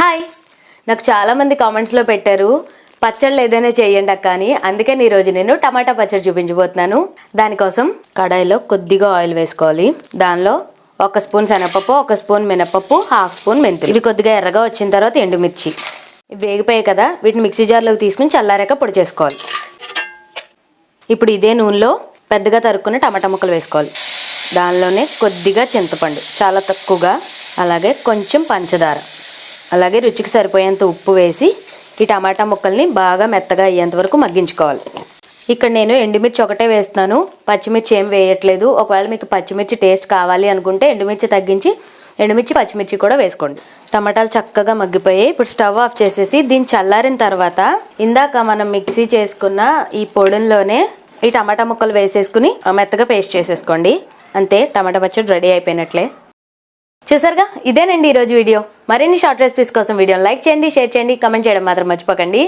Hi, నాకు చాలామంది కామెంట్స్లో పెట్టారు పచ్చళ్ళు ఏదైనా చేయండి అక్క అని. అందుకని ఈరోజు నేను టమాటా పచ్చడి చూపించబోతున్నాను. దానికోసం కడాయిలో కొద్దిగా ఆయిల్ వేసుకోవాలి. దానిలో 1 స్పూన్ శనగపప్పు, 1 స్పూన్ మినపప్పు, 1/2 స్పూన్ మెంతులు. ఇవి కొద్దిగా ఎర్రగా వచ్చిన తర్వాత ఎండుమిర్చి. ఇవి వేగిపోయాయి కదా, వీటిని మిక్సీ జార్లోకి తీసుకుని చల్లారాక పొడి చేసుకోవాలి. ఇప్పుడు ఇదే నూనెలో పెద్దగా తరుక్కున్న టమాటా ముక్కలు వేసుకోవాలి. దానిలోనే కొద్దిగా చింతపండు, చాలా తక్కువగా, అలాగే కొంచెం పంచదార, అలాగే రుచికి సరిపోయేంత ఉప్పు వేసి ఈ టమాటా ముక్కల్ని బాగా మెత్తగా అయ్యేంత వరకు మగ్గించుకోవాలి. ఇక్కడ నేను ఎండుమిర్చి ఒకటే వేస్తున్నాను, పచ్చిమిర్చి ఏం వేయట్లేదు. ఒకవేళ మీకు పచ్చిమిర్చి టేస్ట్ కావాలి అనుకుంటే ఎండుమిర్చి తగ్గించి ఎండుమిర్చి పచ్చిమిర్చి కూడా వేసుకోండి. టమాటాలు చక్కగా మగ్గిపోయాయి. ఇప్పుడు స్టవ్ ఆఫ్ చేసేసి దీన్ని చల్లారిన తర్వాత ఇందాక మనం మిక్సీ చేసుకున్న ఈ పొడిలోనే ఈ టమాటా ముక్కలు వేసేసుకుని మెత్తగా పేస్ట్ చేసేసుకోండి. అంతే, టమాటా పచ్చడి రెడీ అయిపోయినట్లే. చూసారుగా, ఇదేనండి ఈరోజు వీడియో. మరిన్ని షార్ట్ రెసిపీస్ కోసం వీడియోని లైక్ చేయండి, షేర్ చేయండి, కామెంట్ చేయడం మాత్రం మర్చిపోకండి.